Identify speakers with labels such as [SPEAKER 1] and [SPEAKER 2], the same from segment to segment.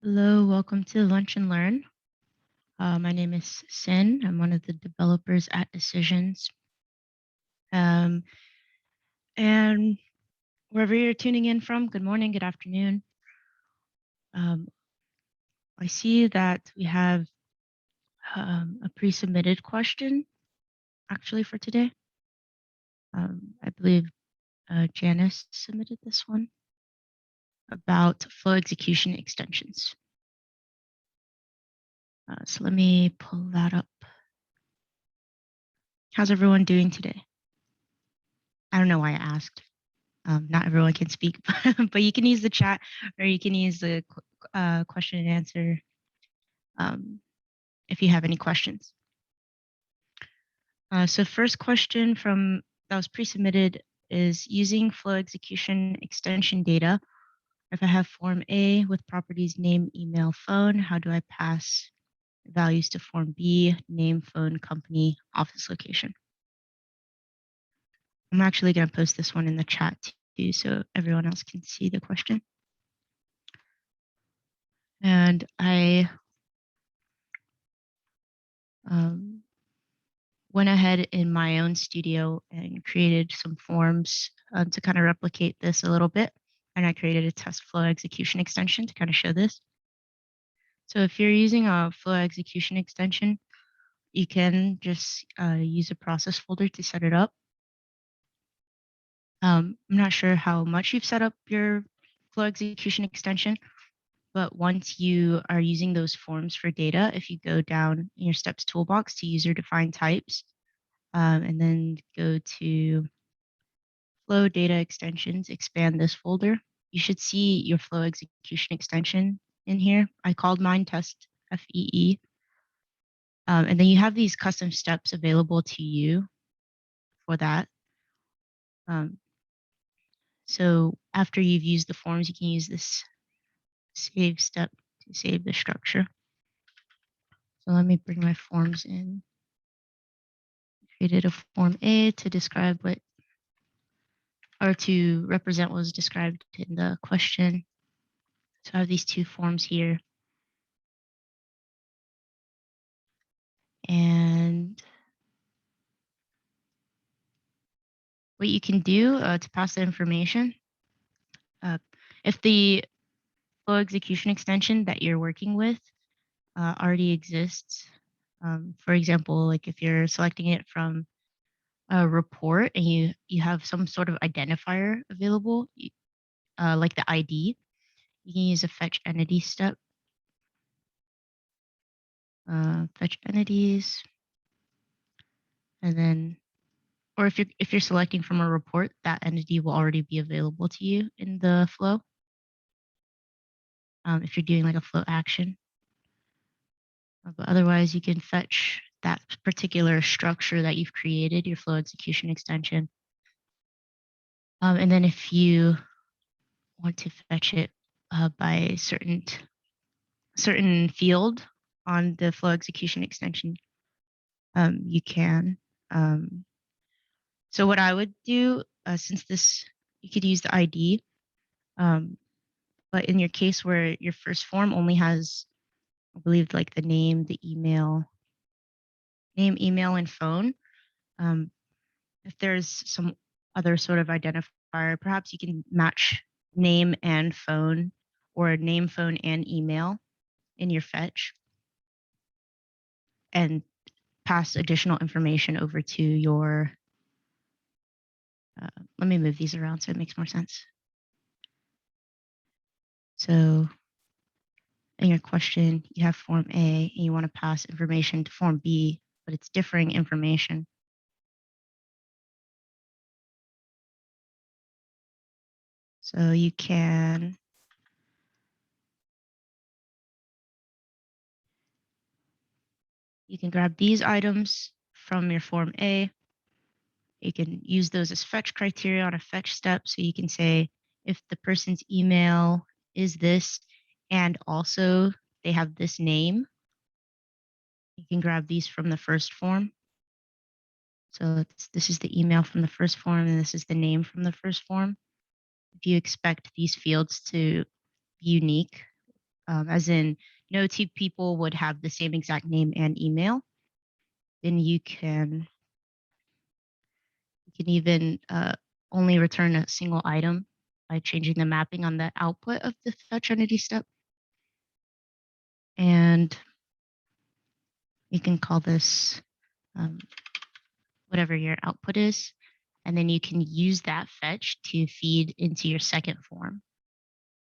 [SPEAKER 1] Hello, welcome to Lunch and Learn. My name is Sin. I'm one of the developers at Decisions. And wherever you're tuning in from, good morning, good afternoon. I see that we have a pre-submitted question actually for today. I believe Janice submitted this one about flow execution extensions. So let me pull that up. How's everyone doing today? I don't know why I asked. Not everyone can speak, but you can use the chat or you can use the question and answer if you have any questions. So first question from that was pre-submitted is using flow execution extension data. If I have form A with properties name, email, phone, how do I pass values to form B, name, phone, company, office location? I'm actually going to post this one in the chat too, so everyone else can see the question. And I went ahead in my own studio and created some forms to kind of replicate this a little bit. And I created a test flow execution extension to kind of show this. So if you're using a flow execution extension, you can just use a process folder to set it up. I'm not sure how much you've set up your flow execution extension, but once you are using those forms for data, if you go down in your steps toolbox to user defined types, and then go to flow data extensions, expand this folder, you should see your flow execution extension in here. I called mine test FEE. And then you have these custom steps available to you for that. So after you've used the forms, you can use this save step to save the structure. So let me bring my forms in. Created a form A to describe what, or to represent what was described in the question. So I have these two forms here. And what you can do to pass the information, if the flow execution extension that you're working with already exists, for example, like if you're selecting it from a report and you have some sort of identifier available, like the ID, you can use a fetch entity step. Fetch entities, and then, or if you're selecting from a report, that entity will already be available to you in the flow. If you're doing like a flow action, but otherwise you can fetch that particular structure that you've created, your flow execution extension. And then if you want to fetch it by certain field on the flow execution extension, you can. So what I would do, since this, you could use the ID, but in your case where your first form only has, I believe, like the name, the email, and phone, if there's some other sort of identifier, perhaps you can match name and phone, or name, phone, and email in your fetch, and pass additional information over to your, let me move these around so it makes more sense. So in your question, you have form A and you want to pass information to form B, but it's differing information. So you can grab these items from your form A. You can use those as fetch criteria on a fetch step. So you can say if the person's email is this, and also they have this name, you can grab these from the first form. So this is the email from the first form, and this is the name from the first form. If you expect these fields to be unique, as in no two people would have the same exact name and email, then you can even only return a single item by changing the mapping on the output of the fetch entity step. And you can call this whatever your output is. And then you can use that fetch to feed into your second form.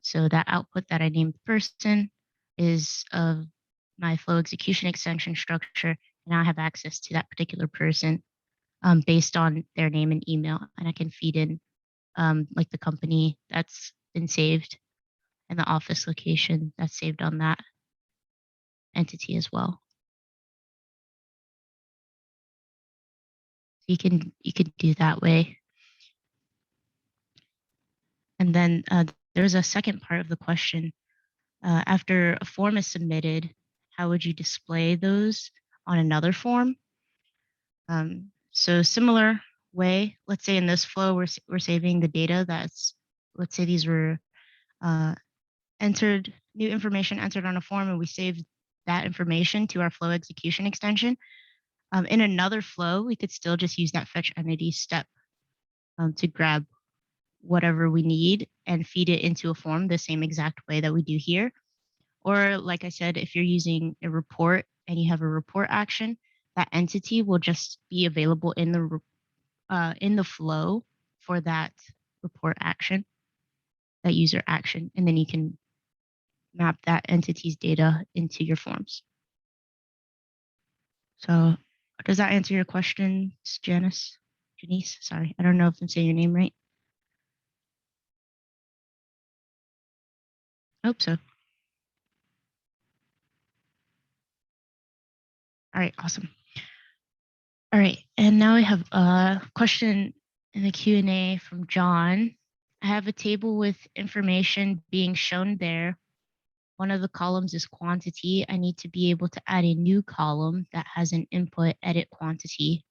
[SPEAKER 1] So that output that I named person is of my flow execution extension structure. And I have access to that particular person based on their name and email. And I can feed in like the company that's been saved and the office location that's saved on that entity as well. So you can do that way. And then there's a second part of the question. After a form is submitted, how would you display those on another form? So similar way, let's say in this flow, we're saving the data that's, let's say these were entered, new information entered on a form, and we saved that information to our flow execution extension. In another flow, we could still just use that fetch entity step to grab whatever we need and feed it into a form the same exact way that we do here. Or like I said, if you're using a report and you have a report action, that entity will just be available in the flow for that report action, that user action, and then you can map that entity's data into your forms. So does that answer your question, Janice? Janice, sorry, I don't know if I'm saying your name right. I hope so. All right, awesome. All right, and now we have a question in the Q&A from John. I have a table with information being shown there. One of the columns is quantity. I need to be able to add a new column that has an input edit quantity.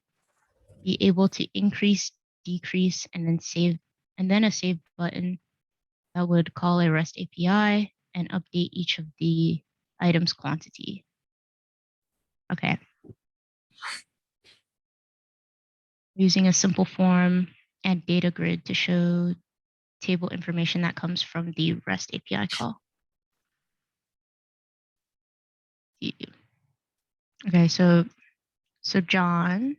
[SPEAKER 1] Be able to increase, decrease, and then save, and then a save button that would call a REST API and update each of the items quantity. Okay. Using a simple form and data grid to show table information that comes from the REST API call. Okay, so John,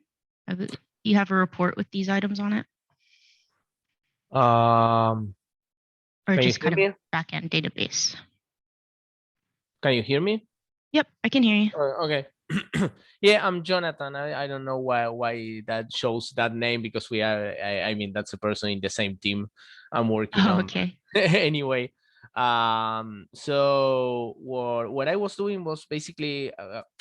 [SPEAKER 1] you have a report with these items on it? Or just kind of backend database?
[SPEAKER 2] Can you hear me?
[SPEAKER 1] Yep, I can hear you.
[SPEAKER 2] Okay. Yeah, I'm Jonathan. I don't know why that shows that name, because we are, I mean, that's a person in the same team I'm working on.
[SPEAKER 1] Okay.
[SPEAKER 2] Anyway, so what I was doing was basically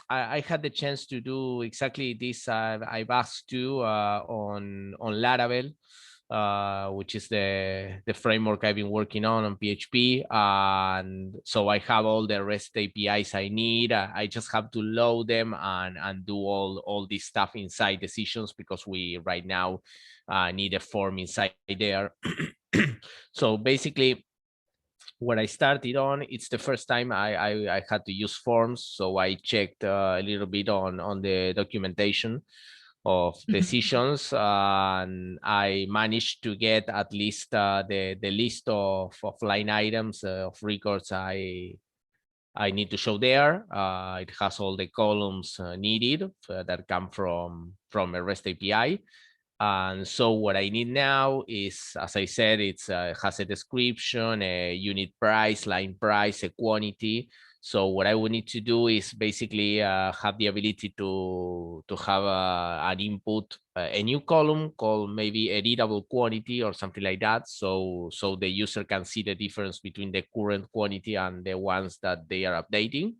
[SPEAKER 2] I had the chance to do exactly this. I've asked to on Laravel, which is the framework I've been working on PHP. And so I have all the REST APIs I need. I just have to load them and do all this stuff inside decisions, because we right now need a form inside there. So basically, what I started on, it's the first time I had to use forms. So I checked a little bit on the documentation of decisions, and I managed to get at least the list of line items of records I need to show there. It has all the columns needed that come from a REST API. And so what I need now is, as I said, it's has a description, a unit price, line price, a quantity. So what I would need to do is basically have the ability to have an input, a new column called maybe editable quantity or something like that. So the user can see the difference between the current quantity and the ones that they are updating.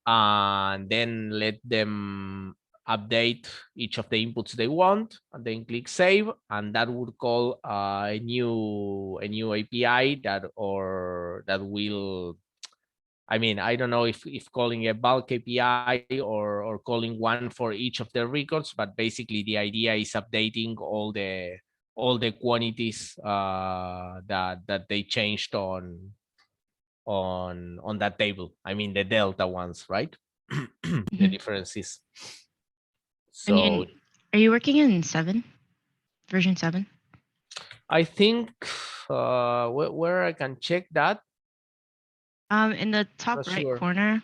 [SPEAKER 2] And then let them update each of the inputs they want, and then click save, and that would call a new API that will, I mean, I don't know if calling a bulk API or calling one for each of the records, but basically the idea is updating all the quantities that they changed on on that table. I mean the delta ones, right? The
[SPEAKER 1] Mhm.
[SPEAKER 2] differences.
[SPEAKER 1] And
[SPEAKER 2] So
[SPEAKER 1] are you working in version 7?
[SPEAKER 2] I think where I can check that.
[SPEAKER 1] In the top
[SPEAKER 2] Not
[SPEAKER 1] right
[SPEAKER 2] sure.
[SPEAKER 1] corner,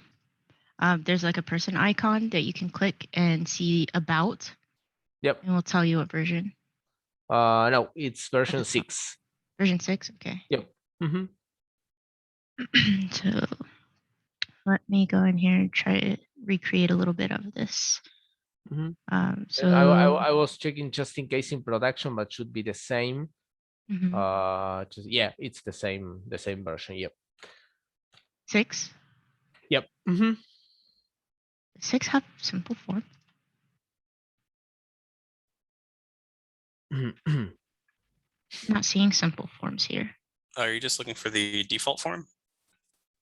[SPEAKER 1] there's like a person icon that you can click and see about,
[SPEAKER 2] Yep.
[SPEAKER 1] and we'll tell you what version.
[SPEAKER 2] No, it's
[SPEAKER 1] At
[SPEAKER 2] version
[SPEAKER 1] the top.
[SPEAKER 2] 6.
[SPEAKER 1] Version 6, okay.
[SPEAKER 2] Yep. Mm-hmm.
[SPEAKER 1] So let me go in here and try to recreate a little bit of this.
[SPEAKER 2] Mm-hmm.
[SPEAKER 1] So
[SPEAKER 2] I was checking just in case in production, but should be the same.
[SPEAKER 1] mhm.
[SPEAKER 2] Yeah, it's the same version. Yep.
[SPEAKER 1] 6.
[SPEAKER 2] Yep. Mm-hmm.
[SPEAKER 1] 6 have simple form. Not seeing simple forms here.
[SPEAKER 3] Are you just looking for the default form?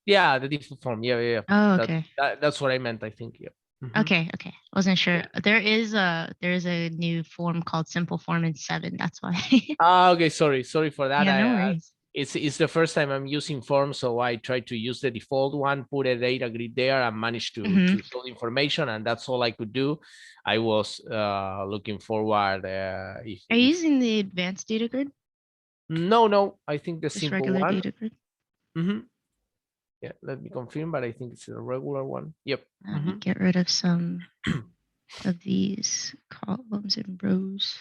[SPEAKER 2] Yeah, the default form. Yeah.
[SPEAKER 1] Oh, okay.
[SPEAKER 2] That's what I meant, I think. Yeah. Mhm.
[SPEAKER 1] Okay. Wasn't sure.
[SPEAKER 2] Yeah.
[SPEAKER 1] There is a new form called simple form in 7. That's why.
[SPEAKER 2] Okay. Sorry for that.
[SPEAKER 1] Yeah, no worries.
[SPEAKER 2] It's the first time I'm using forms, so I tried to use the default one, put a data grid there, and managed to show the information, and that's all I could do. I was looking forward.
[SPEAKER 1] Are you using the advanced data grid?
[SPEAKER 2] No, I think the
[SPEAKER 1] Just
[SPEAKER 2] simple
[SPEAKER 1] regular
[SPEAKER 2] one.
[SPEAKER 1] data grid?
[SPEAKER 2] Yeah, let me confirm, but I think it's a regular one. Yep.
[SPEAKER 1] Let me get rid of some of these columns and rows.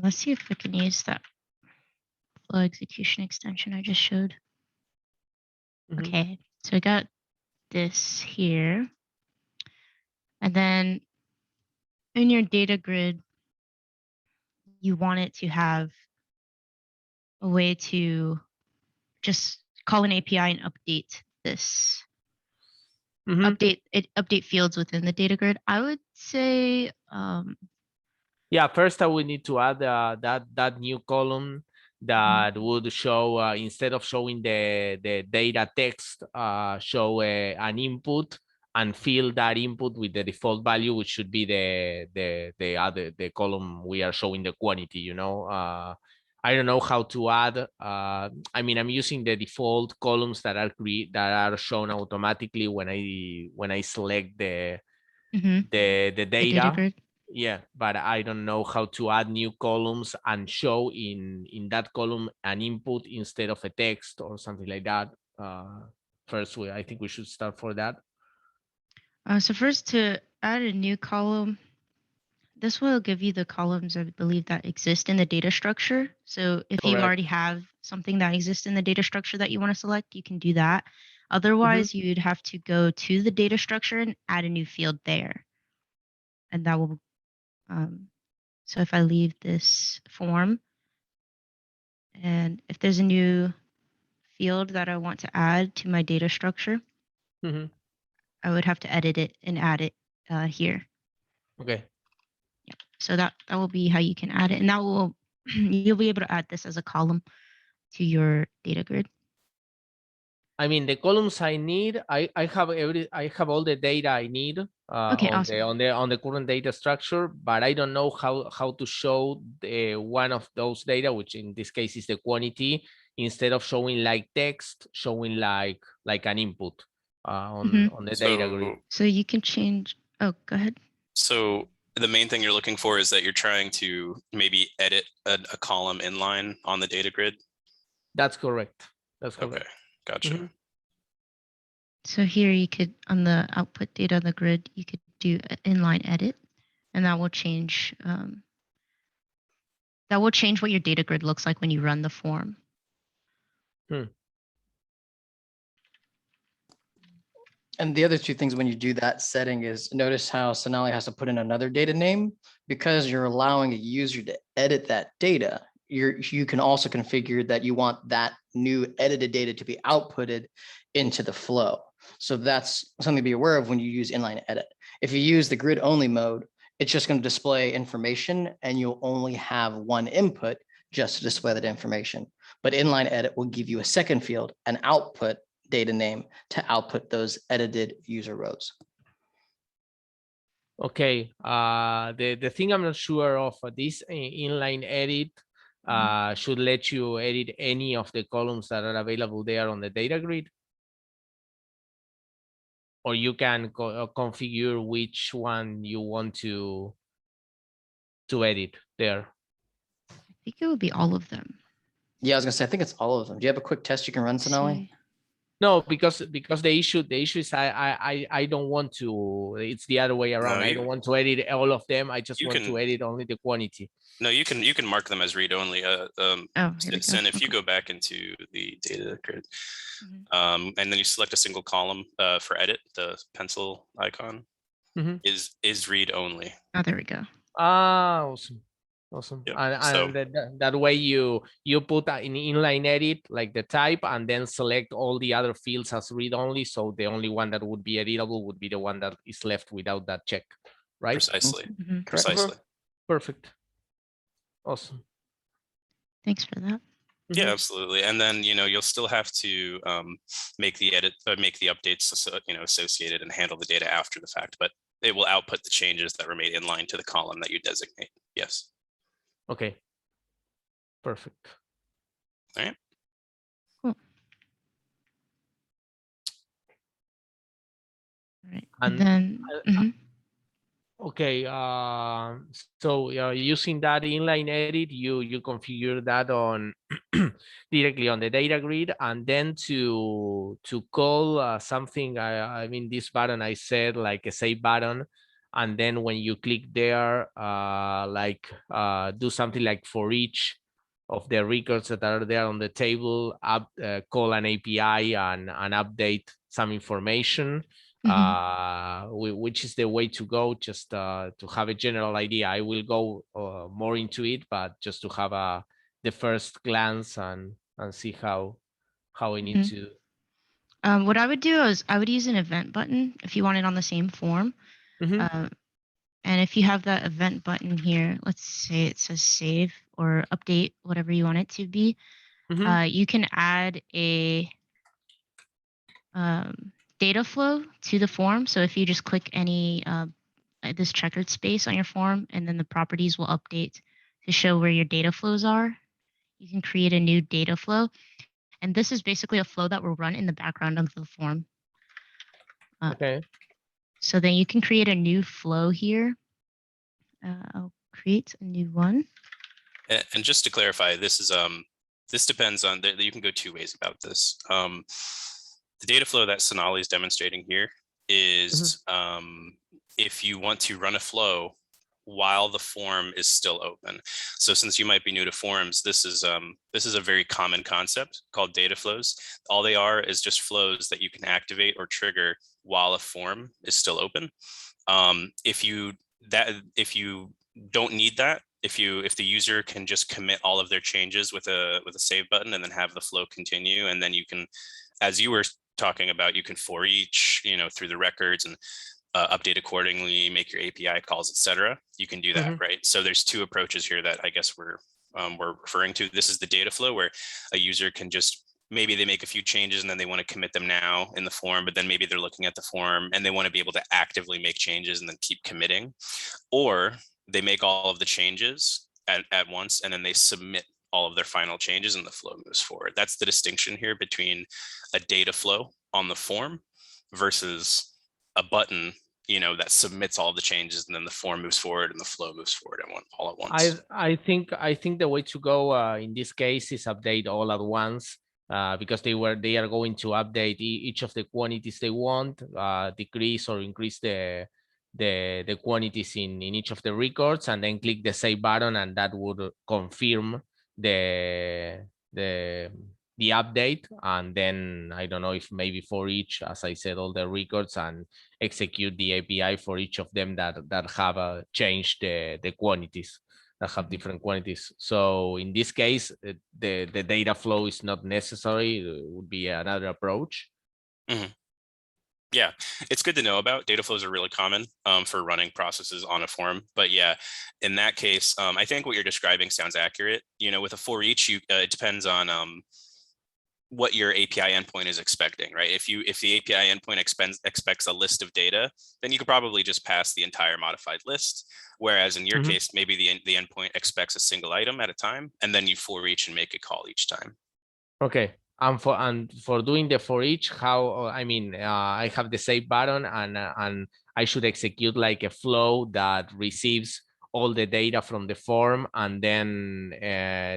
[SPEAKER 1] Let's see if I can use that flow execution extension I just showed. Okay, so I got this here. And then in your data grid, you want it to have a way to just call an API and update this. Update fields within the data grid. I would say
[SPEAKER 2] Yeah, first I would need to add that new column that would show instead of showing the data text, show an input and fill that input with the default value, which should be the column we are showing the quantity. You know, I don't know how to add. I mean, I'm using the default columns that are shown automatically when I select the data.
[SPEAKER 1] the data grid.
[SPEAKER 2] Yeah, but I don't know how to add new columns and show in that column an input instead of a text or something like that. First, I think we should start for that.
[SPEAKER 1] So first, to add a new column, this will give you the columns, I believe, that exist in the data structure. So if you already have something that exists in the data structure that you want to select, you can do that. Otherwise, you'd have to go to the data structure and add a new field there. And that will, so if I leave this form, and if there's a new field that I want to add to my data structure, I would have to edit it and add it here.
[SPEAKER 2] Okay.
[SPEAKER 1] Yeah. So that will be how you can add it, and that will you'll be able to add this as a column to your data grid.
[SPEAKER 2] I mean, the columns I need, I have all the data I need
[SPEAKER 1] Okay,
[SPEAKER 2] on
[SPEAKER 1] awesome.
[SPEAKER 2] the current data structure, but I don't know how to show one of those data, which in this case is the quantity, instead of showing like text, showing like an input on the data grid.
[SPEAKER 1] So you can change. Oh, go ahead.
[SPEAKER 3] So the main thing you're looking for is that you're trying to maybe edit a column inline on the data grid.
[SPEAKER 2] That's correct. That's correct.
[SPEAKER 3] Okay, gotcha.
[SPEAKER 1] So here you could, on the output data on the grid, you could do an inline edit, and that will change. That will change what your data grid looks like when you run the form.
[SPEAKER 4] And the other two things when you do that setting is notice how Sonali has to put in another data name because you're allowing a user to edit that data. You can also configure that you want that new edited data to be outputted into the flow. So that's something to be aware of when you use inline edit. If you use the grid only mode, it's just going to display information and you'll only have one input just to display that information. But inline edit will give you a second field, an output data name to output those edited user rows.
[SPEAKER 2] Okay, the thing I'm not sure of, this inline edit should let you edit any of the columns that are available there on the data grid. Or you can configure which one you want to edit there.
[SPEAKER 1] I think it would be all of them.
[SPEAKER 4] Yeah, I was gonna say, I think it's all of them. Do you have a quick test you can run, Sonali?
[SPEAKER 1] See.
[SPEAKER 2] No, because the issue is I don't want to. It's the other way around.
[SPEAKER 3] No,
[SPEAKER 2] I don't want to edit all of them. I just
[SPEAKER 3] you
[SPEAKER 2] want
[SPEAKER 3] can-
[SPEAKER 2] to edit only the quantity.
[SPEAKER 3] No, you can mark them as read only.
[SPEAKER 1] Oh, here we go.
[SPEAKER 3] Sen, if you
[SPEAKER 1] Okay.
[SPEAKER 3] go back into the data grid,
[SPEAKER 1] Mhm.
[SPEAKER 3] and then you select a single column for edit, the pencil icon
[SPEAKER 2] Mhm.
[SPEAKER 3] is read only.
[SPEAKER 1] Oh, there we go.
[SPEAKER 2] Ah, awesome. Awesome.
[SPEAKER 3] Yep,
[SPEAKER 2] And
[SPEAKER 3] so-
[SPEAKER 2] that way you put in inline edit like the type and then select all the other fields as read only. So the only one that would be editable would be the one that is left without that check, right?
[SPEAKER 3] Precisely.
[SPEAKER 1] Mhm.
[SPEAKER 4] Correct.
[SPEAKER 3] Precisely.
[SPEAKER 2] Perfect. Awesome.
[SPEAKER 1] Thanks for that.
[SPEAKER 3] Yeah,
[SPEAKER 2] Mhm.
[SPEAKER 3] absolutely. And then, you'll still have to make the edit, make the updates, associated and handle the data after the fact, but it will output the changes that were made in line to the column that you designate. Yes.
[SPEAKER 2] Okay. Perfect.
[SPEAKER 3] All right.
[SPEAKER 1] Cool. All right.
[SPEAKER 2] And-
[SPEAKER 1] And then, mhm.
[SPEAKER 2] Okay, so using that inline edit, you configure that on directly on the data grid, and then to call something. I mean, this button I said like a save button, and then when you click there, do something like for each of the records that are there on the table, call an API and update some information. Which is the way to go, just to have a general idea. I will go more into it, but just to have the first glance and see how I need to.
[SPEAKER 1] What I would do is I would use an event button if you want it on the same form.
[SPEAKER 2] Mhm.
[SPEAKER 1] And if you have that event button here, let's say it says save or update, whatever you want it to be,
[SPEAKER 2] Mhm.
[SPEAKER 1] you can add a data flow to the form. So if you just click any this checkered space on your form, and then the properties will update to show where your data flows are. You can create a new data flow. And this is basically a flow that will run in the background of the form.
[SPEAKER 2] Okay.
[SPEAKER 1] So then you can create a new flow here. I'll create a new one.
[SPEAKER 3] And just to clarify, this is this depends on you can go two ways about this. The data flow that Sonali is demonstrating here is if you want to run a flow while the form is still open. So since you might be new to forms, this is a very common concept called data flows. All they are is just flows that you can activate or trigger while a form is still open. If you don't need that, if the user can just commit all of their changes with a save button and then have the flow continue, and then you can, as you were talking about, you can for each, through the records and update accordingly, make your API calls, etc. You can do that, right? So there's two approaches here that I guess we're referring to. This is the data flow where a user can just, maybe they make a few changes and then they want to commit them now in the form, but then maybe they're looking at the form and they want to be able to actively make changes and then keep committing. Or they make all of the changes at once and then they submit all of their final changes and the flow moves forward. That's the distinction here between a data flow on the form versus a button, that submits all of the changes and then the form moves forward and the flow moves forward all at once.
[SPEAKER 2] I think the way to go in this case is update all at once, because they are going to update each of the quantities they want, decrease or increase the quantities in each of the records, and then click the save button, and that would confirm the update. And then I don't know if maybe for each, as I said, all the records, and execute the API for each of them that have changed the quantities, that have different quantities. So in this case, the data flow is not necessary. It would be another approach.
[SPEAKER 3] Yeah, it's good to know about. Data flows are really common for running processes on a form. But yeah, in that case, I think what you're describing sounds accurate. You know, with a for each, it depends on what your API endpoint is expecting, right? If the API endpoint expects a list of data, then you could probably just pass the entire modified list. Whereas in your case, maybe the endpoint expects a single item at a time, and then you for each and make a call each time.
[SPEAKER 2] Okay. And for doing the for each, how I mean, I have the save button, and I should execute like a flow that receives all the data from the form, and then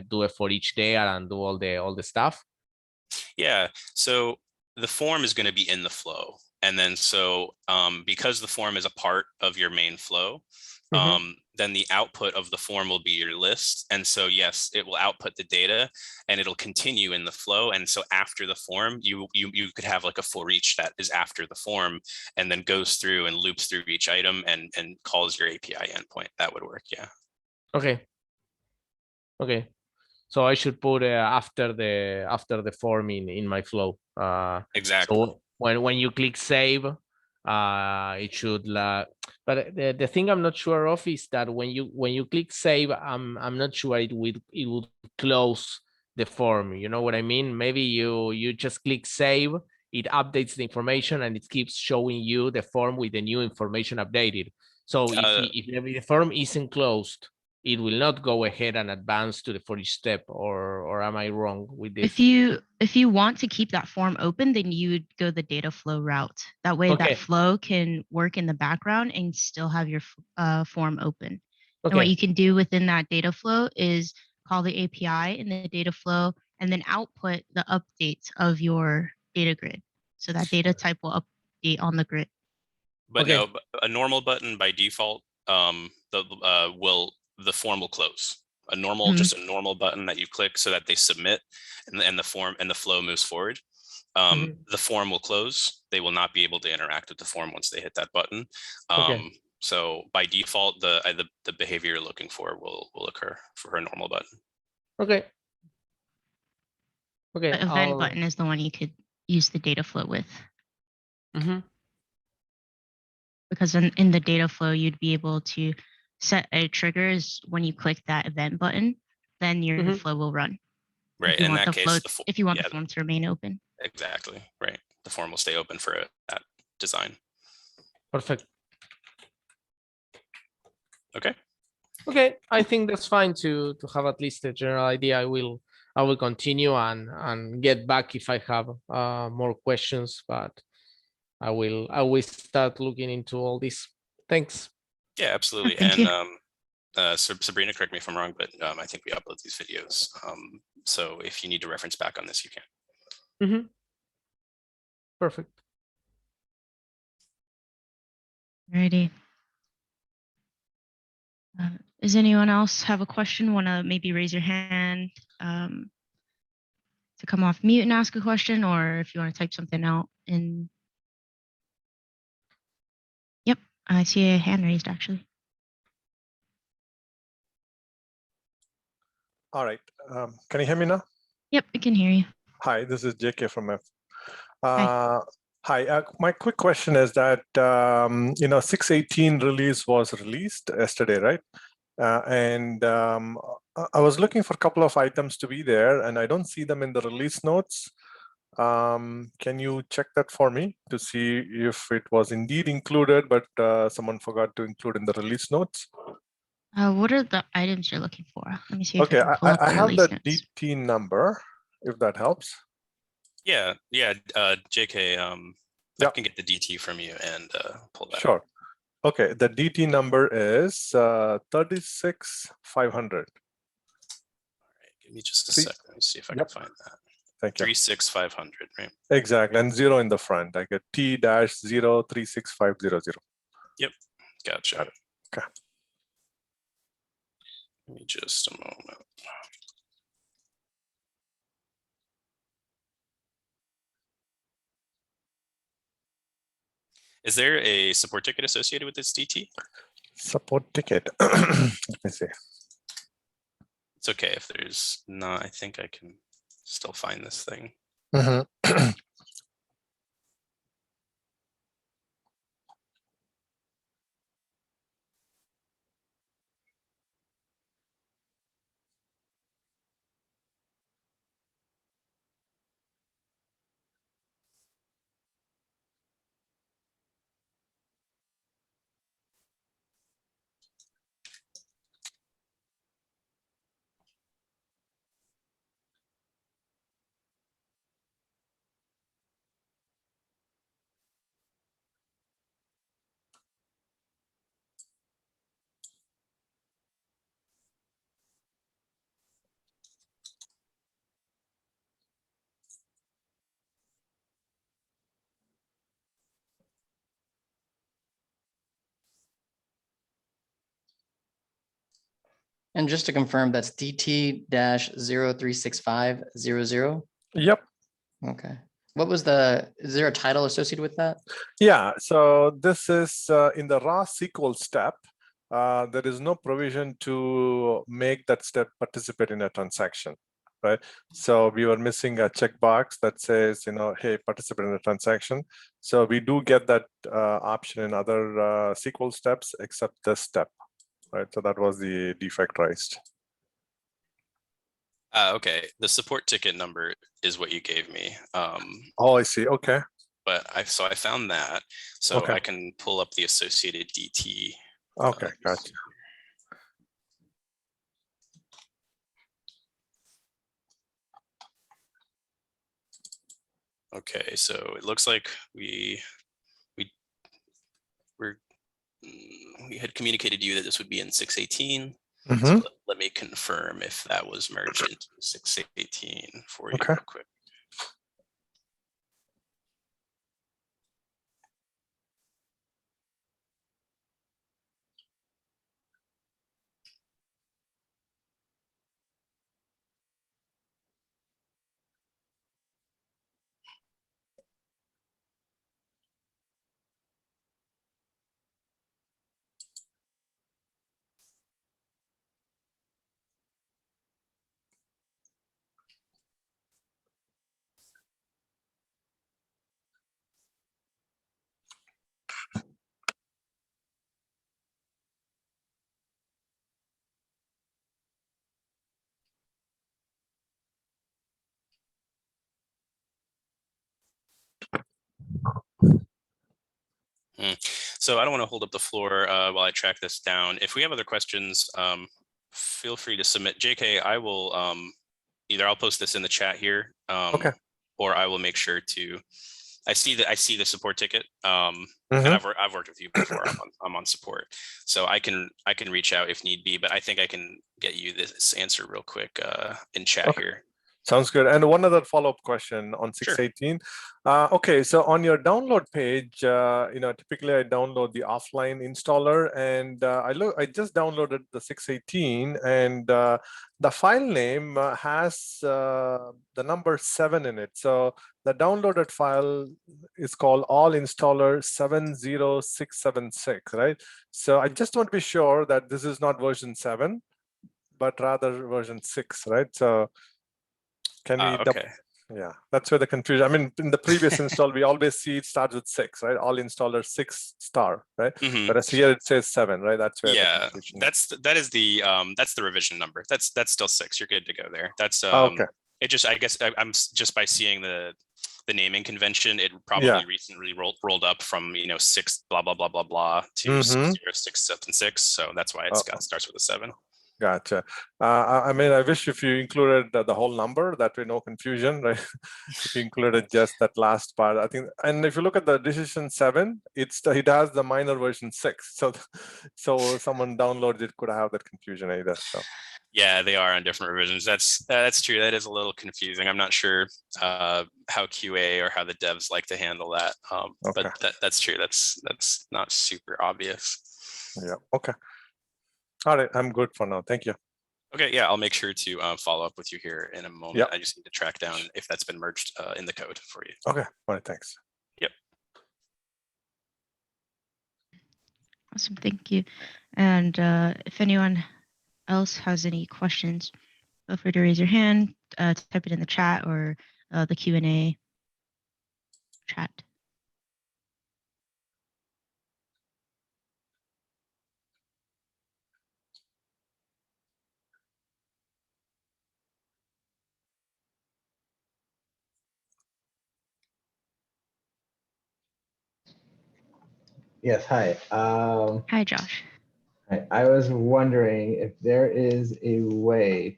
[SPEAKER 2] do a for each there and do all the stuff.
[SPEAKER 3] Yeah, so the form is going to be in the flow. And then so because the form is a part of your main flow, then the output of the form will be your list. And so, yes, it will output the data and it'll continue in the flow. And so after the form, you could have like a for each that is after the form and then goes through and loops through each item and calls your API endpoint. That would work. Yeah.
[SPEAKER 2] Okay. Okay. So I should put after the form in my flow.
[SPEAKER 3] Exactly.
[SPEAKER 2] So when you click save, it should. But the thing I'm not sure of is that when you click save, I'm not sure it would close the form. You know what I mean? Maybe you just click save, it updates the information, and it keeps showing you the form with the new information updated. So if the form isn't closed, it will not go ahead and advance to the for each step, or am I wrong with this?
[SPEAKER 1] If you want to keep that form open, then you would go the data flow route. That way
[SPEAKER 2] Okay.
[SPEAKER 1] that flow can work in the background and still have your form open. And what
[SPEAKER 2] Okay.
[SPEAKER 1] you can do within that data flow is call the API in the data flow and then output the updates of your data grid. So that data type will update on the grid.
[SPEAKER 3] But
[SPEAKER 2] Okay.
[SPEAKER 3] no, a normal button by default, the form will close. A normal, just a normal button that you click so that they submit, and the form and the flow moves forward. The form will close. They will not be able to interact with the form once they hit that button.
[SPEAKER 2] Okay.
[SPEAKER 3] So by default, the behavior you're looking for will occur for a normal button.
[SPEAKER 2] Okay. Okay.
[SPEAKER 1] The event button is the one you could use the data flow with. Because in the data flow, you'd be able to set a triggers when you click that event button, then your flow will run.
[SPEAKER 3] Right.
[SPEAKER 1] If you
[SPEAKER 3] In
[SPEAKER 1] want
[SPEAKER 3] that
[SPEAKER 1] the
[SPEAKER 3] case,
[SPEAKER 1] flow, if you want the form to remain open.
[SPEAKER 3] Exactly. Right. The form will stay open for that design.
[SPEAKER 2] Perfect.
[SPEAKER 3] Okay.
[SPEAKER 2] Okay. I think that's fine to have at least a general idea. I will continue and get back if I have more questions, but I will start looking into all this. Thanks.
[SPEAKER 3] Yeah, absolutely.
[SPEAKER 1] Thank
[SPEAKER 3] and Sabrina, correct me if I'm wrong, but I think we upload these videos. So if you need to reference back on this, you can.
[SPEAKER 2] Perfect.
[SPEAKER 1] Alrighty. Does anyone else have a question? Want to maybe raise your hand to come off mute and ask a question, or if you want to type something out in. Yep, I see a hand raised actually.
[SPEAKER 5] All right. Can you hear me now?
[SPEAKER 1] Yep, I can hear you.
[SPEAKER 5] Hi, this is JK from F. Hi. My quick question is that 618 release was released yesterday, right? And I was looking for a couple of items to be there, and I don't see them in the release notes. Can you check that for me to see if it was indeed included, but someone forgot to include in the release notes?
[SPEAKER 1] What are the items you're looking for? Let me see if
[SPEAKER 5] Okay,
[SPEAKER 1] I can pull up
[SPEAKER 5] I
[SPEAKER 1] the
[SPEAKER 5] have
[SPEAKER 1] release
[SPEAKER 5] the
[SPEAKER 1] notes.
[SPEAKER 5] DT number, if that helps.
[SPEAKER 3] Yeah. JK, I can get the DT from you and pull that.
[SPEAKER 5] Sure. Okay, the DT number is 36500.
[SPEAKER 3] All right, give me just a second. Let me see if I can find that.
[SPEAKER 5] Thank you.
[SPEAKER 3] 36500, right?
[SPEAKER 5] Exactly, and 0 in the front. I get T-036500.
[SPEAKER 3] Yep, gotcha.
[SPEAKER 5] Got it. Okay.
[SPEAKER 3] Give me just a moment. Is there a support ticket associated with this DT?
[SPEAKER 5] Support ticket. Let me see.
[SPEAKER 3] It's okay if there's not. I think I can still find this thing.
[SPEAKER 4] And just to confirm, that's DT-036500.
[SPEAKER 5] Yep.
[SPEAKER 4] Okay. What was is there a title associated with that?
[SPEAKER 5] Yeah, so this is in the raw SQL step. There is no provision to make that step participate in a transaction, right? So we were missing a checkbox that says, hey, participate in a transaction. So we do get that option in other SQL steps except this step, right? So that was the defect raised.
[SPEAKER 3] Okay, the support ticket number is what you gave me.
[SPEAKER 5] Oh, I see. Okay.
[SPEAKER 3] But I found that, so
[SPEAKER 5] Okay.
[SPEAKER 3] I can pull up the associated DT.
[SPEAKER 5] Okay, gotcha.
[SPEAKER 3] Okay, so it looks like we had communicated to you that this would be in 618.
[SPEAKER 5] Mm-hmm.
[SPEAKER 3] So let me confirm if that was merged into 618 for you real quick. So I don't want to hold up the floor while I track this down. If we have other questions, feel free to submit. JK, I will either I'll post this in the chat here, or I will make sure to. I see the support ticket, and I've worked with you before. I'm on support, so I can reach out if need be. But I think I can get you this answer real quick in chat here.
[SPEAKER 5] Sounds good. And one other follow-up question on 618. Sure. Okay, so on your download page, typically I download the offline installer, and I just downloaded the 618, and the file name has the number 7 in it. So the downloaded file is called all installer 70676, right? So I just want to be sure that this is not version 7, but rather version 6, right? So can we yeah, that's where the confusion. I mean, in the previous install, we always see it starts with 6, right? All installer 6 star, right? Whereas here it says 7, right? That's where
[SPEAKER 3] that is the revision number. That's still 6. You're good to go there. That's
[SPEAKER 5] okay.
[SPEAKER 3] It just, I guess I'm just by seeing the naming convention, it probably recently rolled up from 6 blah blah blah blah blah to 60676. So that's why it starts with a 7.
[SPEAKER 5] Gotcha. I mean, I wish if you included the whole number, that way no confusion, right? If you included just that last part, I think. And if you look at the decision 7, it has the minor version 6. So someone downloads it could have that confusion either. So.
[SPEAKER 3] Yeah, they are on different revisions. That's true. That is a little confusing. I'm not sure how QA or how the devs like to handle that. But that's true. That's not super obvious.
[SPEAKER 5] Yeah. Okay. All right, I'm good for now. Thank you.
[SPEAKER 3] Okay, yeah, I'll make sure to follow up with you here in a moment. Yep. I just need to track down if that's been merged in the code for you.
[SPEAKER 5] Okay, all right, thanks.
[SPEAKER 3] Yep.
[SPEAKER 1] Awesome, thank you. And if anyone else has any questions, feel free to raise your hand, type it in the chat or the Q&A chat.
[SPEAKER 6] Yes, hi.
[SPEAKER 1] Hi, Josh.
[SPEAKER 6] I was wondering if there is a way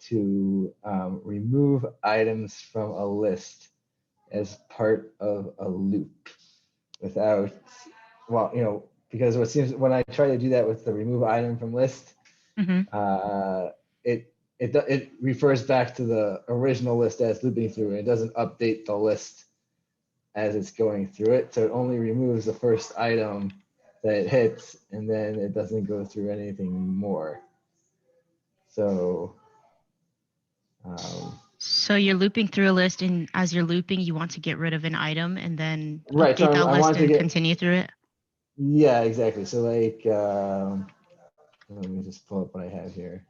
[SPEAKER 6] to remove items from a list as part of a loop without, well, because what seems when I try to do that with the remove item from list, it refers back to the original list as looping through, and it doesn't update the list as it's going through it. So it only removes the first item that it hits, and then it doesn't go through anything more. So,
[SPEAKER 1] So you're looping through a list, and as you're looping, you want to get rid of an item and then
[SPEAKER 6] right. So
[SPEAKER 1] update that
[SPEAKER 6] I
[SPEAKER 1] list
[SPEAKER 6] want to
[SPEAKER 1] and
[SPEAKER 6] get,
[SPEAKER 1] continue through it.
[SPEAKER 6] yeah, exactly. So like, let me just pull up what I have here.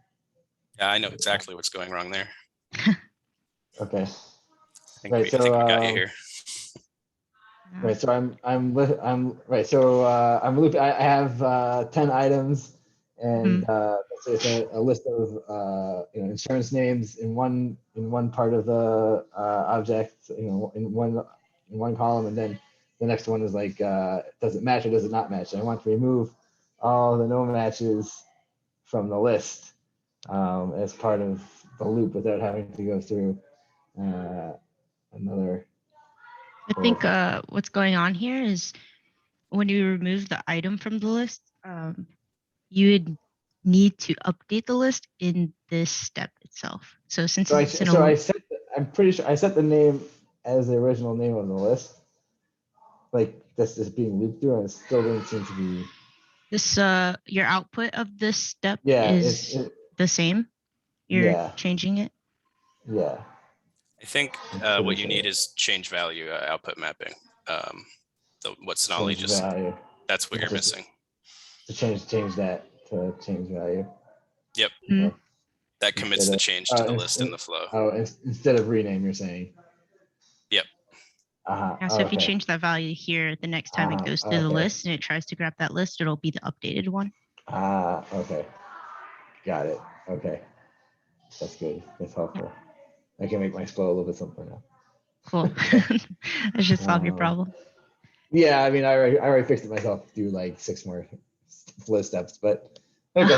[SPEAKER 3] Yeah, I know exactly what's going wrong there.
[SPEAKER 6] Okay.
[SPEAKER 3] I think,
[SPEAKER 6] Right.
[SPEAKER 3] I think we got you
[SPEAKER 6] So,
[SPEAKER 3] here.
[SPEAKER 6] right. So I'm right. So I'm looping. I have 10 items, and it's a list of insurance names in one part of the object. In one column, and then the next one is like, does it match or does it not match? And I want to remove all the no matches from the list as part of the loop without having to go through another.
[SPEAKER 1] I think what's going on here is when you remove the item from the list, you would need to update the list in this step itself. So since
[SPEAKER 6] So
[SPEAKER 1] it's in a loop,
[SPEAKER 6] I'm pretty sure I set the name as the original name of the list. Like that's just being looped through, and it still doesn't seem to be.
[SPEAKER 1] this your output of this step
[SPEAKER 6] Yeah,
[SPEAKER 1] is the same. You're
[SPEAKER 6] yeah,
[SPEAKER 1] changing it.
[SPEAKER 6] yeah.
[SPEAKER 3] I think
[SPEAKER 6] I'm
[SPEAKER 3] what
[SPEAKER 6] pretty
[SPEAKER 3] you
[SPEAKER 6] sure.
[SPEAKER 3] need is change value output mapping. What Sonali
[SPEAKER 6] Change
[SPEAKER 3] just,
[SPEAKER 6] value.
[SPEAKER 3] that's what
[SPEAKER 6] Not
[SPEAKER 3] you're
[SPEAKER 6] just-
[SPEAKER 3] missing.
[SPEAKER 6] To change that to change value.
[SPEAKER 3] Yep.
[SPEAKER 1] Mhm.
[SPEAKER 3] That commits
[SPEAKER 6] Instead
[SPEAKER 3] the
[SPEAKER 6] of-
[SPEAKER 3] change to the list in the flow.
[SPEAKER 6] Oh, instead of rename, you're saying.
[SPEAKER 3] Yep.
[SPEAKER 1] Yeah, so if you change that value here, the next time it goes through the
[SPEAKER 6] okay.
[SPEAKER 1] list and it tries to grab that list, it'll be the updated one.
[SPEAKER 6] Okay. Got it. Okay. That's good. That's helpful. I can make my flow a little bit simpler now.
[SPEAKER 1] Cool. That should solve your problem.
[SPEAKER 6] Yeah, I mean, I already fixed it myself. Do like 6 more flow steps, but okay.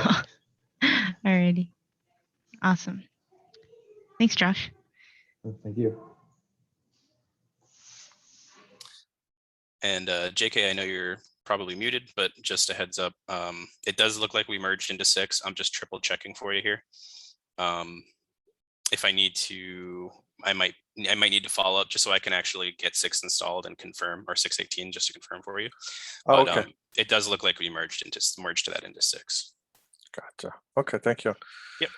[SPEAKER 1] Alrighty. Awesome. Thanks, Josh.
[SPEAKER 6] Thank you.
[SPEAKER 3] And JK, I know you're probably muted, but just a heads up, it does look like we merged into 6. I'm just triple checking for you here. If I need to, I might need to follow up just so I can actually get 6 installed and confirm, or 6.18 just to confirm for you. But
[SPEAKER 5] okay.
[SPEAKER 3] It does look like we merged that into 6.
[SPEAKER 5] Gotcha. Okay, thank you.
[SPEAKER 3] Yep.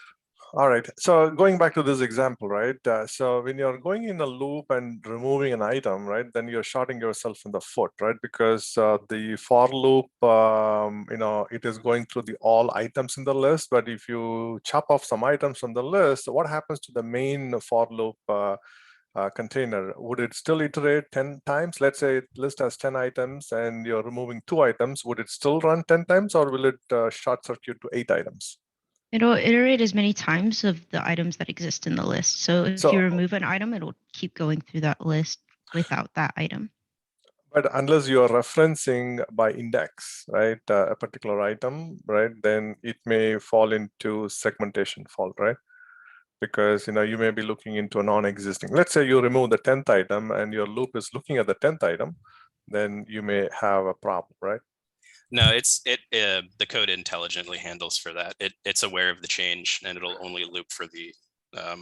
[SPEAKER 5] All right. So going back to this example, right? So when you're going in a loop and removing an item, right, then you're shooting yourself in the foot, right? Because the for loop, it is going through all items in the list. But if you chop off some items from the list, what happens to the main for loop container? Would it still iterate 10 times? Let's say list has 10 items and you're removing 2 items. Would it still run 10 times, or will it short circuit to 8 items?
[SPEAKER 1] It'll iterate as many times of the items that exist in the list. So if you remove an item, it'll keep going through that list without that item.
[SPEAKER 5] But unless you're referencing by index, right, a particular item, right, then it may fall into segmentation fault, right? Because you may be looking into a non-existing. Let's say you remove the 10th item and your loop is looking at the 10th item, then you may have a problem, right?
[SPEAKER 3] No, the code intelligently handles for that. It's aware of the change, and it'll only loop for the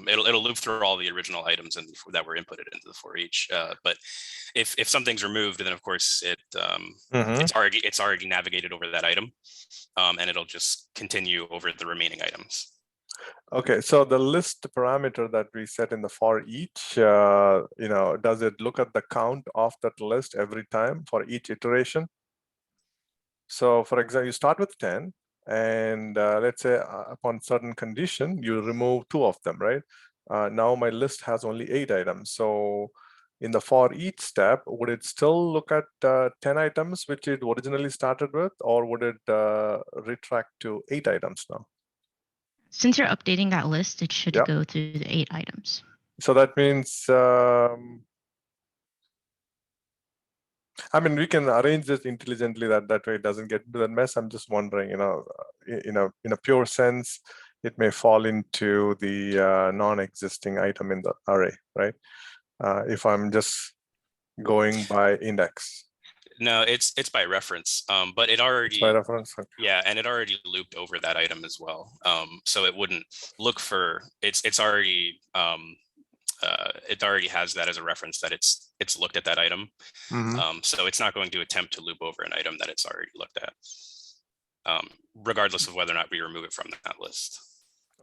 [SPEAKER 3] it'll loop through all the original items that were inputted into the for each. But if something's removed, then of course it's already navigated over that item, and it'll just continue over the remaining items.
[SPEAKER 5] Okay, so the list parameter that we set in the for each, does it look at the count of that list every time for each iteration? So for example, you start with 10, and let's say upon certain condition, you remove 2 of them, right? Now my list has only 8 items. So in the for each step, would it still look at 10 items, which it originally started with, or would it retract to 8 items now?
[SPEAKER 1] Since you're updating that list, it should go through the 8 items.
[SPEAKER 5] So that means, I mean, we can arrange this intelligently that way it doesn't get into that mess. I'm just wondering, in a pure sense, it may fall into the non-existing item in the array, right? If I'm just going by index.
[SPEAKER 3] No, it's by reference, but it already
[SPEAKER 5] by reference. Okay.
[SPEAKER 3] Yeah, and it already looped over that item as well. So it wouldn't look for it's already it already has that as a reference that it's looked at that item. So it's not going to attempt to loop over an item that it's already looked at, regardless of whether or not we remove it from that list.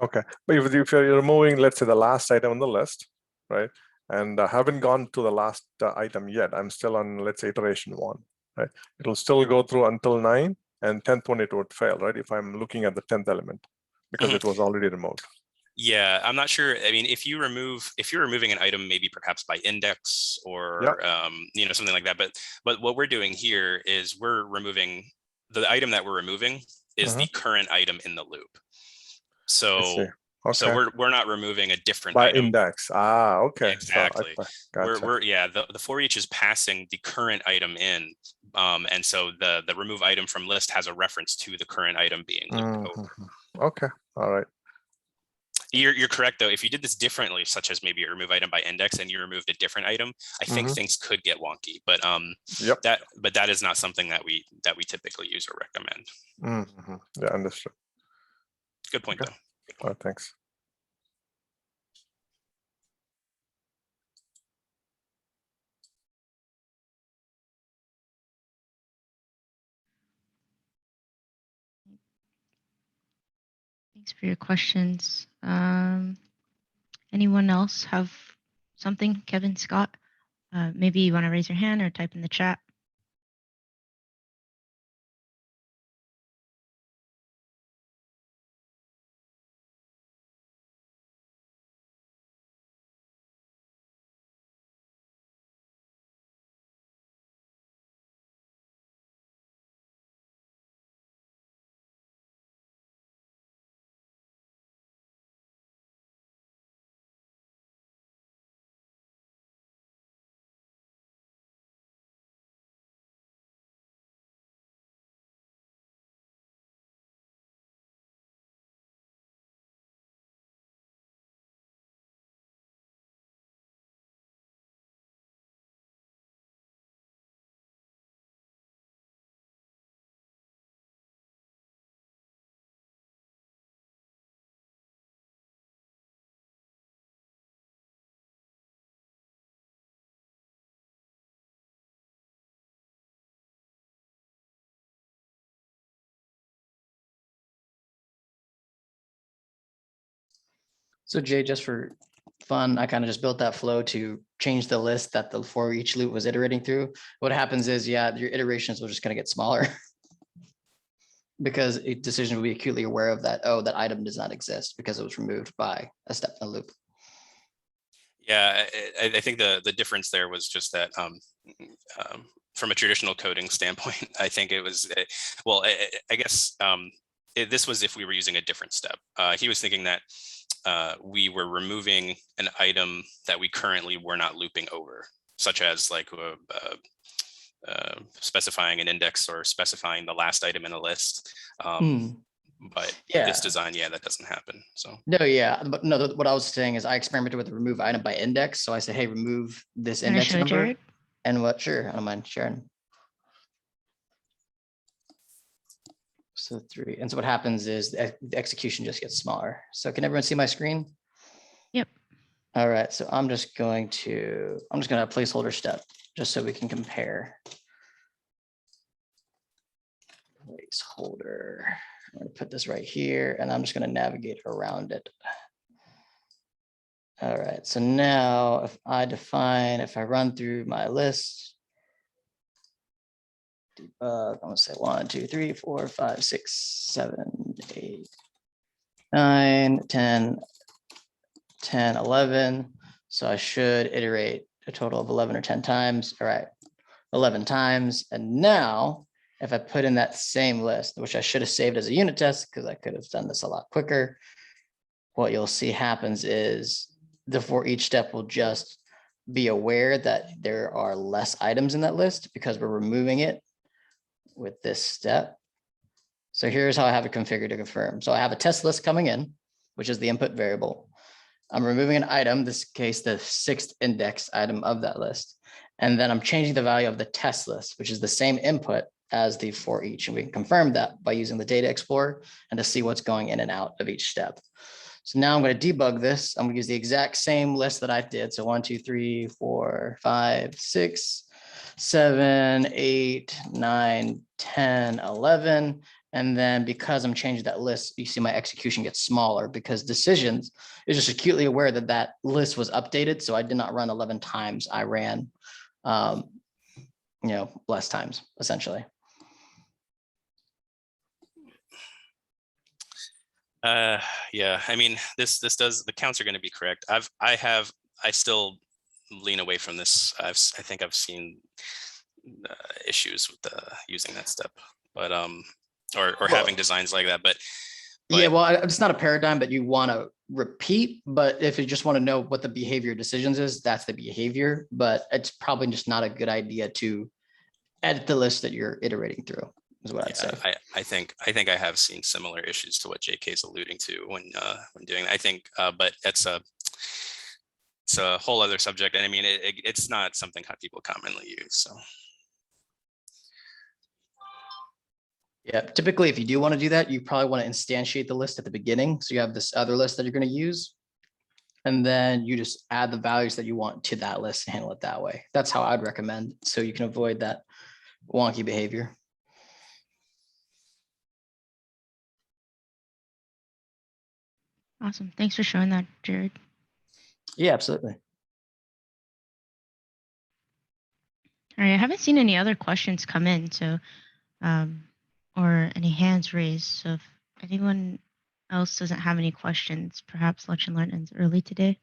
[SPEAKER 5] Okay, but if you're removing, let's say, the last item on the list, right? And I haven't gone to the last item yet. I'm still on, let's say, iteration 1, right? It'll still go through until 9, and 10th one it would fail, right? If I'm looking at the 10th element, because it was already removed.
[SPEAKER 3] Yeah, I'm not sure. I mean, if you're removing an item, maybe perhaps by index or you know, something like that. But what we're doing here is we're removing the item that we're removing is the current item in the loop. So so we're not removing a different
[SPEAKER 5] by
[SPEAKER 3] item.
[SPEAKER 5] index. Okay.
[SPEAKER 3] Exactly.
[SPEAKER 5] So gotcha.
[SPEAKER 3] Yeah, the for each is passing the current item in. And so the remove item from list has a reference to the current item being looped over.
[SPEAKER 5] Okay. All right.
[SPEAKER 3] You're correct though. If you did this differently, such as maybe a remove item by index and you removed a different item, I think things could get wonky. But that is not something that we typically use or recommend.
[SPEAKER 5] Yeah, understood.
[SPEAKER 3] Good point though.
[SPEAKER 5] Oh, thanks.
[SPEAKER 1] Thanks for your questions. Anyone else have something? Kevin, Scott, maybe you want to raise your hand or type in the chat.
[SPEAKER 4] So Jay, just for fun, I kind of just built that flow to change the list that the for each loop was iterating through. What happens is, yeah, your iterations are just going to get smaller because a decision will be acutely aware of that. Oh, that item does not exist because it was removed by a step in the loop.
[SPEAKER 3] Yeah, I think the difference there was just that from a traditional coding standpoint, I think it was, well, I guess this was if we were using a different step. He was thinking that we were removing an item that we currently were not looping over, such as like specifying an index or specifying the last item in a list. But this design, yeah, that doesn't happen. So
[SPEAKER 4] no, yeah, but no, what I was saying is I experimented with the remove item by index. So I said, hey, remove this index number.
[SPEAKER 1] Jared?
[SPEAKER 4] And what? Sure, I don't mind sharing. So 3, and so what happens is the execution just gets smaller. So can everyone see my screen?
[SPEAKER 1] Yep.
[SPEAKER 4] All right, so I'm just gonna have placeholder step just so we can compare. Placeholder. I'm going to put this right here and I'm just going to navigate around it. All right, so now if I run through my list, I'm going to say 1, 2, 3, 4, 5, 6, 7, 8, 9, 10, 11. So I should iterate a total of 11 or 10 times. All right, 11 times. And now if I put in that same list, which I should have saved as a unit test because I could have done this a lot quicker, what you'll see happens is the for each step will just be aware that there are less items in that list because we're removing it with this step. So here's how I have it configured to confirm. So I have a test list coming in, which is the input variable. I'm removing an item, this case, the 6th index item of that list. And then I'm changing the value of the test list, which is the same input as the for each. And we can confirm that by using the data explorer and to see what's going in and out of each step. So now I'm going to debug this. I'm going to use the exact same list that I did. So 1, 2, 3, 4, 5, 6, 7, 8, 9, 10, 11. And then because I'm changing that list, you see my execution gets smaller because decisions is just acutely aware that that list was updated. So I did not run 11 times. I ran, less times essentially.
[SPEAKER 3] Yeah, I mean, this does, the counts are going to be correct. I still lean away from this. I think I've seen issues with using that step, but or having designs like that. But
[SPEAKER 4] yeah, well, it's not a paradigm that you want to repeat, but if you just want to know what the behavior decisions is, that's the behavior. But it's probably just not a good idea to edit the list that you're iterating through, is what I'd say.
[SPEAKER 3] I think I have seen similar issues to what JK is alluding to when doing that. I think, but it's a whole other subject, and I mean, it's not something people commonly use. So.
[SPEAKER 4] Yeah, typically, if you do want to do that, you probably want to instantiate the list at the beginning. So you have this other list that you're going to use, and then you just add the values that you want to that list and handle it that way. That's how I'd recommend, so you can avoid that wonky behavior.
[SPEAKER 1] Awesome. Thanks for showing that, Jared.
[SPEAKER 4] Yeah, absolutely.
[SPEAKER 1] All right, I haven't seen any other questions come in, so or any hands raised. So if anyone else doesn't have any questions, perhaps Lunch and Learn ends early today.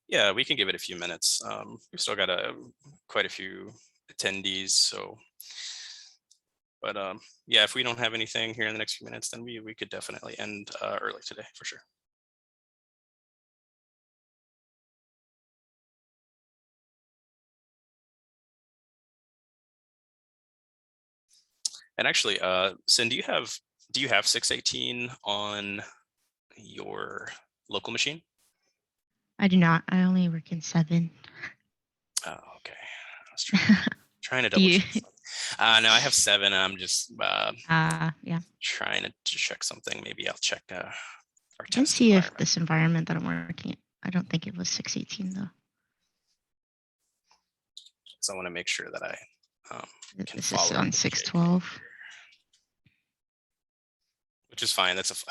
[SPEAKER 3] Yeah, we can give it a few minutes. We've still got quite a few attendees, so. But yeah, if we don't have anything here in the next few minutes, then we could definitely end early today for sure. And actually, Sin, do you have 618 on your local machine?
[SPEAKER 1] I do not. I only work in 7.
[SPEAKER 3] Oh, okay. I was trying to
[SPEAKER 1] Do
[SPEAKER 3] double
[SPEAKER 1] you?
[SPEAKER 3] check. No, I have 7. I'm just
[SPEAKER 1] Yeah.
[SPEAKER 3] trying to check something. Maybe I'll check our
[SPEAKER 1] I can
[SPEAKER 3] test
[SPEAKER 1] see if
[SPEAKER 3] environment.
[SPEAKER 1] this environment that I'm working in, I don't think it was 618 though.
[SPEAKER 3] So I want to make sure that I can
[SPEAKER 1] This
[SPEAKER 3] follow
[SPEAKER 1] is on
[SPEAKER 3] with
[SPEAKER 1] 612.
[SPEAKER 3] JK, which is fine. That's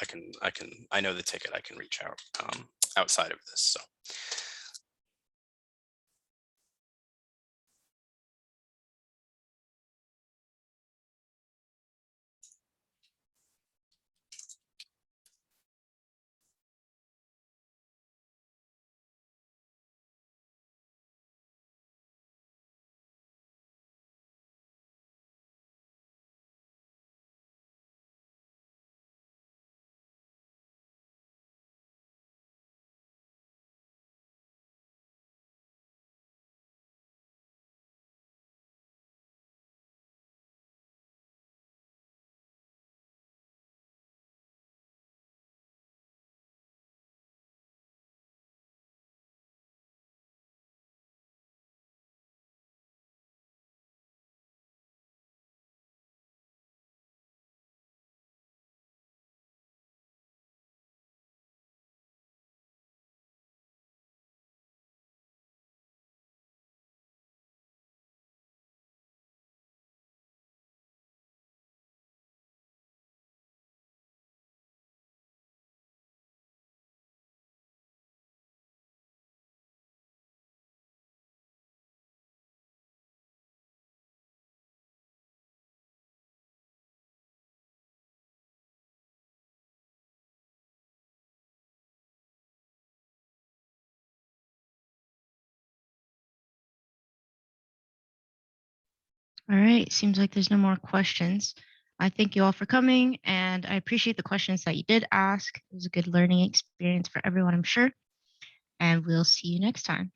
[SPEAKER 3] I know the ticket. I can reach out outside of this. So.
[SPEAKER 1] All right, seems like there's no more questions. I thank you all for coming, and I appreciate the questions that you did ask. It was a good learning experience for everyone, I'm sure. And we'll see you next time.